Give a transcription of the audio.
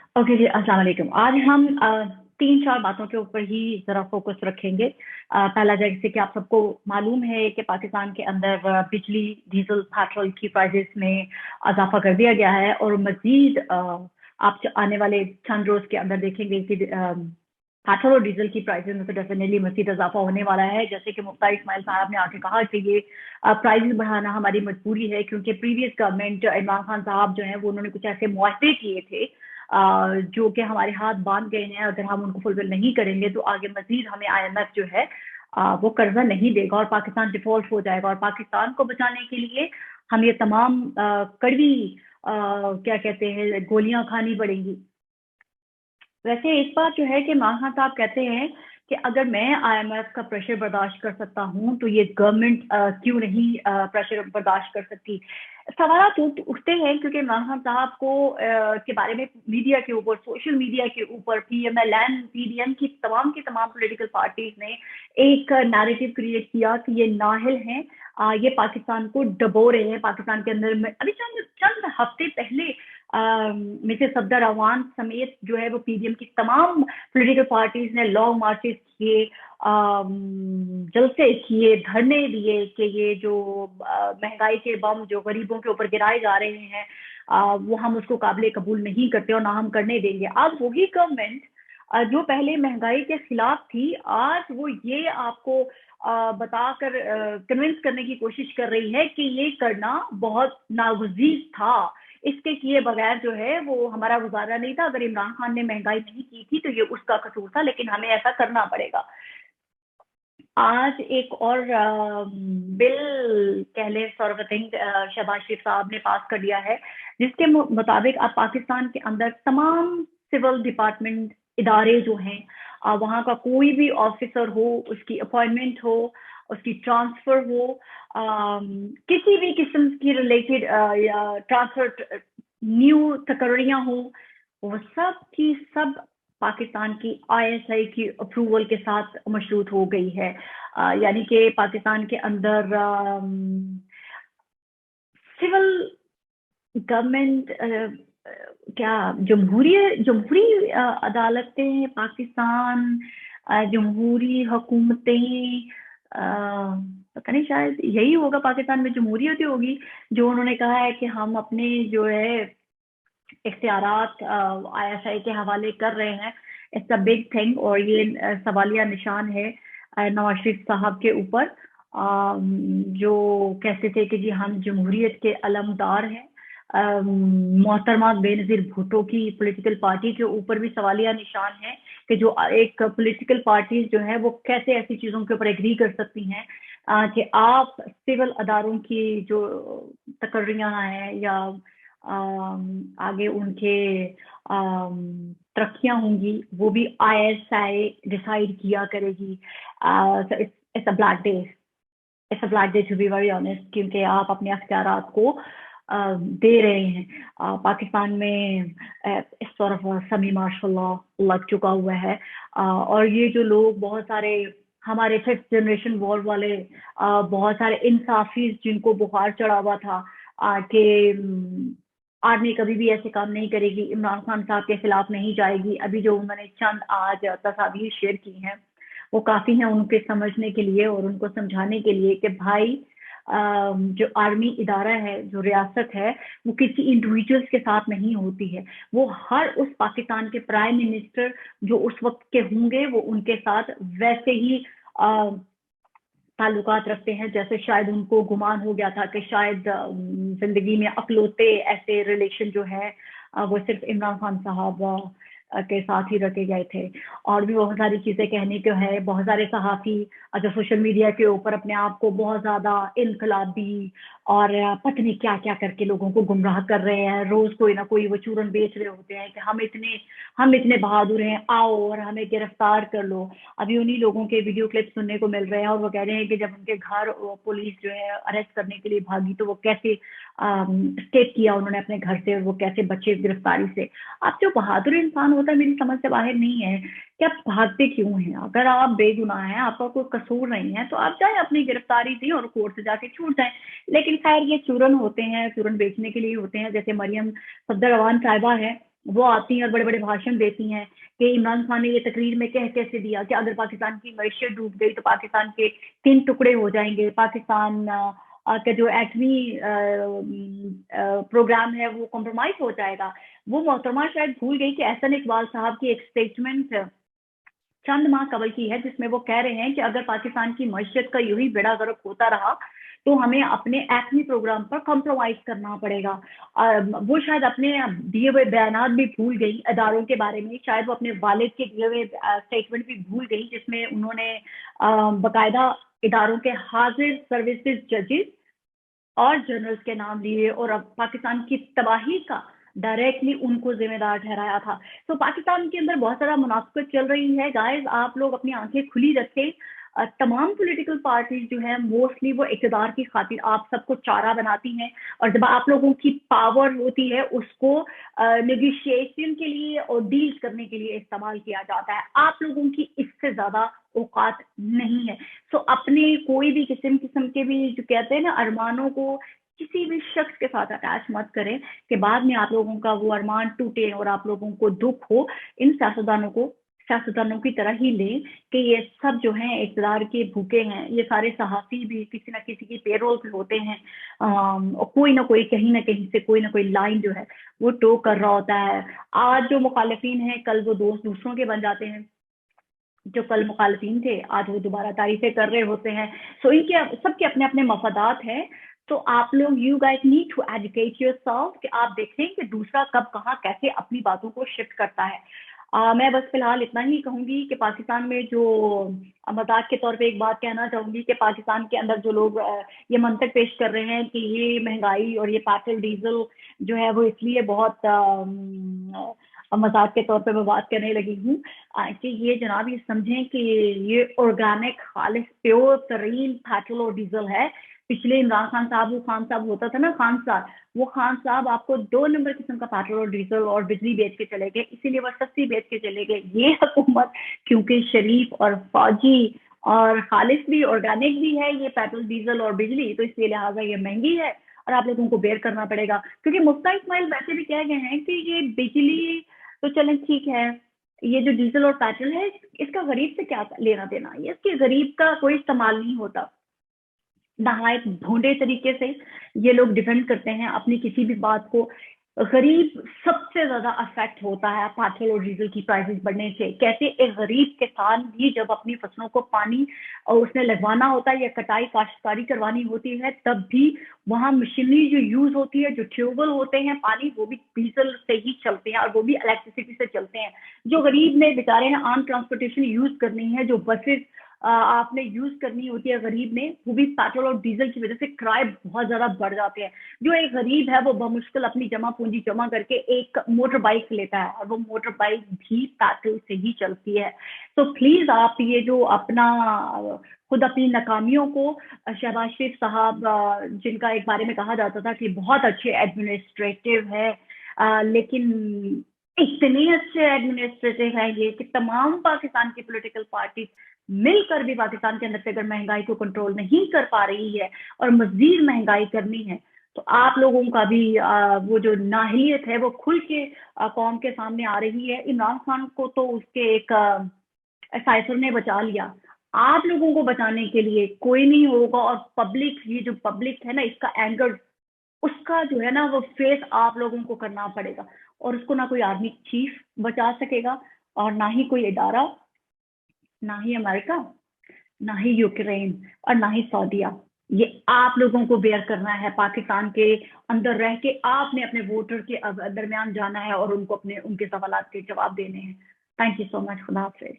Okay जी, अस्सलाम वालेकुम। आज हम 3-4 बातों के ऊपर ही ज़रा फ़ोकस रखेंगे। पहला, जैसे कि आप सबको मालूम है कि पाकिस्तान के अंदर बिजली, डीज़ल, पेट्रोल की प्राइसेस में इज़ाफ़ा कर दिया गया है और मज़ीद आप आने वाले चंद रोज़ के अंदर देखेंगे कि पेट्रोल और डीज़ल की प्राइसेस में तो डेफ़िनेटली मज़ीद इज़ाफ़ा होने वाला है। जैसे कि मुफ्ता इस्माइल साहब ने आके कहा कि ये प्राइसेस बढ़ाना हमारी मजबूरी है, क्योंकि प्रीवियस गवर्नमेंट इमरान खान साहब जो हैं वो उन्होंने कुछ ऐसे मुआहदे किए थे जो कि हमारे हाथ बांध गए हैं। अगर हम उनको फुलफिल नहीं करेंगे तो आगे मजीद हमें आईएमएफ जो है वो कर्जा नहीं देगा और पाकिस्तान डिफॉल्ट हो जाएगा। और पाकिस्तान को बचाने के लिए हम ये तमाम कड़वी क्या कहते हैं गोलियां खानी पड़ेंगी। वैसे एक बात जो है कि माहा साहब कहते हैं कि अगर मैं आईएमएफ का प्रेशर बर्दाश्त कर सकता हूं तो ये गवर्नमेंट क्यों नहीं प्रेशर बर्दाश्त कर सकती। सवाल उठते हैं क्योंकि इमरान खान साहब को के बारे में मीडिया के ऊपर, सोशल मीडिया के ऊपर, पीएमएलएन, पीडीएम की तमाम पॉलिटिकल पार्टीज ने एक नैरेटिव क्रिएट किया कि ये नाहिल हैं, ये पाकिस्तान को डबो रहे हैं। पाकिस्तान के अंदर में अभी चंद चंद हफ्ते पहले मिसेस सफदर अवान समेत जो है वो पीडीएम की तमाम पॉलिटिकल पार्टीज ने लॉन्ग मार्चेस किए, जलसे किए, धरने दिए कि ये जो महंगाई के बम जो गरीबों के ऊपर गिराए जा रहे हैं वो हम उसको काबिल कबूल नहीं करते और ना हम करने देंगे। अब वही गवर्नमेंट जो पहले महंगाई के खिलाफ थी, आज वो ये आपको बताकर कन्विंस करने की कोशिश कर रही है कि ये करना बहुत नागुज़ीर था। इसके किए बगैर जो है वो हमारा गुजारा नहीं था। अगर इमरान खान ने महंगाई नहीं की थी तो ये उसका कसूर था, लेकिन हमें ऐसा करना पड़ेगा। आज एक और बिल कह लें सर्वथिंग शहबाज शरीफ साहब ने पास कर दिया है, जिसके मुताबिक अब पाकिस्तान के अंदर तमाम सिविल डिपार्टमेंट इदारे जो हैं, वहाँ का कोई भी ऑफिसर हो, उसकी अपॉइंटमेंट हो, उसकी ट्रांसफर हो, किसी भी किस्म की रिलेटेड या ट्रांसफर न्यू तकर्रियाँ हो, वो सब की सब पाकिस्तान की आईएसआई की अप्रूवल के साथ मशरूत हो गई है। यानी कि पाकिस्तान के अंदर सिविल गवर्नमेंट क्या जमहूरी जमहूरी अदालतें पाकिस्तान, जमहूरी हुकूमतें, पता नहीं शायद यही होगा, पाकिस्तान में जमहूरियत ही होगी, जो उन्होंने कहा है कि हम अपने जो है इख्तियारात आईएसआई के हवाले कर रहे हैं। इट्स अ बिग थिंग और ये सवालिया निशान है नवाज शरीफ साहब के ऊपर, जो कहते थे कि जी हम जमहूरियत के अलमदार हैं। मोहतरमा बेनज़ीर भुट्टो की पॉलिटिकल पार्टी के ऊपर भी सवालिया निशान है कि जो एक पॉलिटिकल पार्टीज जो है वो कैसे ऐसी चीज़ों के ऊपर एग्री कर सकती हैं कि आप सिविल अदारों की जो तकर्रियाँ हैं या आगे उनके तरक्कियां होंगी वो भी आईएसआई डिसाइड किया करेगी। It's a black day, it's a black day to be very honest, क्योंकि आप अपने अख्तियारात को दे रहे हैं। पाकिस्तान में इस तरफ समी माशाल्लाह लग चुका हुआ है, और ये जो लोग बहुत सारे हमारे फिफ्थ जनरेशन वॉर वाले बहुत सारे इंसाफी जिनको बुखार चढ़ा हुआ था कि आर्मी कभी भी ऐसे काम नहीं करेगी, इमरान खान साहब के खिलाफ नहीं जाएगी। अभी जो उन्होंने चंद आज तस्वीर शेयर की हैं वो काफ़ी हैं उनके समझने के लिए और उनको समझाने के लिए कि भाई जो आर्मी इदारा है, जो रियासत है, वो किसी इंडिविजुअल्स के साथ नहीं होती है। वो हर उस पाकिस्तान के प्राइम मिनिस्टर जो उस वक्त के होंगे वो उनके साथ वैसे ही ताल्लुकात रखते हैं जैसे शायद उनको गुमान हो गया था कि शायद जिंदगी में अकलौते ऐसे रिलेशन जो है वो सिर्फ इमरान खान साहब के साथ ही रखे गए थे। और भी बहुत सारी चीज़ें कहने को है। बहुत सारे सहाफ़ी जो सोशल मीडिया के ऊपर अपने आप को बहुत ज़्यादा इनकलाबी और पता नहीं क्या क्या करके लोगों को गुमराह कर रहे हैं। रोज़ कोई ना कोई वो चूरन बेच रहे होते हैं कि हम इतने बहादुर हैं, आओ और हमें गिरफ्तार कर लो। अभी उन्हीं लोगों के वीडियो क्लिप सुनने को मिल रहे हैं और वो कह रहे हैं कि जब उनके घर पुलिस जो है अरेस्ट करने के लिए भागी तो वो कैसे स्केप किया उन्होंने अपने घर से और वो कैसे बचे गिरफ्तारी से। आप जो बहादुर इंसान होता है मेरी समझ से बाहर नहीं है कि आप भागते क्यों हैं। अगर आप बेगुनाह हैं, आपका कोई कसूर नहीं है तो आप जाएं अपनी गिरफ्तारी दें और कोर्ट से जाके छूट जाएं। लेकिन खैर ये चूरन होते हैं, चूरन बेचने के लिए होते हैं। जैसे मरियम सफदर अवान साहिबा है, वो आती हैं और बड़े बड़े भाषण देती हैं कि इमरान खान ने ये तकरीर में कह कैसे दिया कि अगर पाकिस्तान की मैशत डूब गई तो पाकिस्तान के 3 टुकड़े हो जाएंगे, पाकिस्तान का जो एटमी प्रोग्राम है वो कॉम्प्रोमाइज हो जाएगा। वो मोहतरमा शायद भूल गई कि एहसन इकबाल साहब की एक स्टेटमेंट चंद माह कबल की है जिसमें वो कह रहे हैं कि अगर पाकिस्तान की मैशत का यूं ही बेड़ा गर्क होता रहा तो हमें अपने एटमी प्रोग्राम पर कॉम्प्रोमाइज करना पड़ेगा। वो शायद अपने दिए हुए बयानात भी भूल गई अदारों के बारे में, शायद वो अपने वालिद के दिए हुए स्टेटमेंट भी भूल गई जिसमें उन्होंने बाकायदा इदारों के हाजिर सर्विसेज जजेस और जर्नल्स के नाम लिए और अब पाकिस्तान की तबाही का डायरेक्टली उनको जिम्मेदार ठहराया था। तो पाकिस्तान के अंदर बहुत सारा मुनाफिकत चल रही है। गाइस, आप लोग अपनी आंखें खुली रखें। तमाम पॉलिटिकल पार्टीज जो है मोस्टली वो इक़्तिदार की खातिर आप सबको चारा बनाती हैं और जब आप लोगों की पावर होती है उसको नेगोशिएशन के लिए और डील करने के लिए इस्तेमाल किया जाता है। आप लोगों की इससे ज्यादा औकात नहीं है। सो अपने कोई भी किस्म के भी जो कहते हैं ना अरमानों को किसी भी शख्स के साथ अटैच मत करें कि बाद में आप लोगों का वो अरमान टूटे और आप लोगों को दुख हो। इन सियासतदानों की तरह ही लें कि ये सब जो हैं इक़्तिदार के भूखे हैं, ये सारे सहाफ़ी भी किसी न किसी की पेरोल पे होते हैं और कोई ना कोई कहीं ना कहीं से कोई ना कोई लाइन जो है वो टो कर रहा होता है। आज जो मुखालिफिन हैं कल वो दोस्त दूसरों के बन जाते हैं, जो कल मुखालिफिन थे आज वो दोबारा तारीफें कर रहे होते हैं। सो इनके सबके अपने अपने मफादात हैं। तो आप लोग you guys need to educate yourself कि आप देखें कि दूसरा कब कहाँ कैसे अपनी बातों को शिफ्ट करता है। मैं बस फिलहाल इतना ही कहूंगी कि पाकिस्तान में जो मजाक के तौर पे एक बात कहना चाहूंगी कि पाकिस्तान के अंदर जो लोग ये मंतक पेश कर रहे हैं कि ये महंगाई और ये पेट्रोल डीजल जो है वो इसलिए बहुत मजाक के तौर पे मैं बात करने लगी हूँ कि ये जनाब ये समझें कि ये ऑर्गेनिक खालिस प्योर तरीन पेट्रोल और डीजल है। पिछले इमरान खान साहब वो खान साहब होता था ना खान साहब, वो खान साहब आपको 2 नंबर किस्म का पेट्रोल और डीजल और बिजली बेच के चले गए, इसीलिए वो सस्ती बेच के चले गए। ये हुकूमत क्योंकि शरीफ और फौजी और खालिस भी ऑर्गेनिक भी है ये पेट्रोल डीजल और बिजली, तो इसलिए लिहाजा ये महंगी है और आप लोगों को बेयर करना पड़ेगा। क्योंकि मुफ्ता इस्माइल वैसे भी कह गए हैं कि ये बिजली तो चलें ठीक है, ये जो डीजल और पेट्रोल है इसका गरीब से क्या लेना देना, ये इसके गरीब का कोई इस्तेमाल नहीं होता। नहायत भोंडे तरीके से ये लोग डिफेंड करते हैं अपनी किसी भी बात को। गरीब सबसे ज्यादा अफेक्ट होता है पेट्रोल और डीजल की प्राइसेस बढ़ने से। कैसे एक गरीब किसान भी जब अपनी फसलों को पानी और उसने लगवाना होता है या कटाई काश्तकारी करवानी होती है तब भी वहां मशीनरी जो यूज होती है, जो ट्यूबवेल होते हैं पानी वो भी डीजल से ही चलते हैं और वो भी इलेक्ट्रिसिटी से चलते हैं। जो गरीब ने बेचारे ने आम ट्रांसपोर्टेशन यूज करनी है, जो बसेस आपने यूज करनी होती है गरीब ने, वो भी पेट्रोल और डीजल की वजह से किराए बहुत ज्यादा बढ़ जाते हैं। जो एक गरीब है वो बमुश्किल अपनी जमा पूंजी जमा करके एक मोटर बाइक लेता है और वो मोटर बाइक भी पेट्रोल से ही चलती है। तो प्लीज आप ये जो अपना खुद अपनी नाकामियों को शहबाज शरीफ साहब जिनका एक बारे में कहा जाता था कि बहुत अच्छे एडमिनिस्ट्रेटिव है लेकिन इतने अच्छे एडमिनिस्ट्रेटिव है ये कि तमाम पाकिस्तान की पॉलिटिकल पार्टी मिलकर भी पाकिस्तान के अंदर से अगर महंगाई को कंट्रोल नहीं कर पा रही है और मजीद महंगाई करनी है तो आप लोगों का भी वो जो नाहियत है वो खुल के कौम के सामने आ रही है। इमरान खान को तो उसके एक साइफर ने बचा लिया, आप लोगों को बचाने के लिए कोई नहीं होगा। और पब्लिक, ये जो पब्लिक है ना इसका एंगर उसका जो है ना वो फेस आप लोगों को करना पड़ेगा और उसको ना कोई आर्मी चीफ बचा सकेगा और ना ही कोई इदारा, ना ही अमेरिका, ना ही यूक्रेन और ना ही सऊदीया। ये आप लोगों को बेयर करना है। पाकिस्तान के अंदर रह के आपने अपने वोटर के दरमियान जाना है और उनको अपने उनके सवालात के जवाब देने हैं। Thank you so much. खुदा हाफिज़।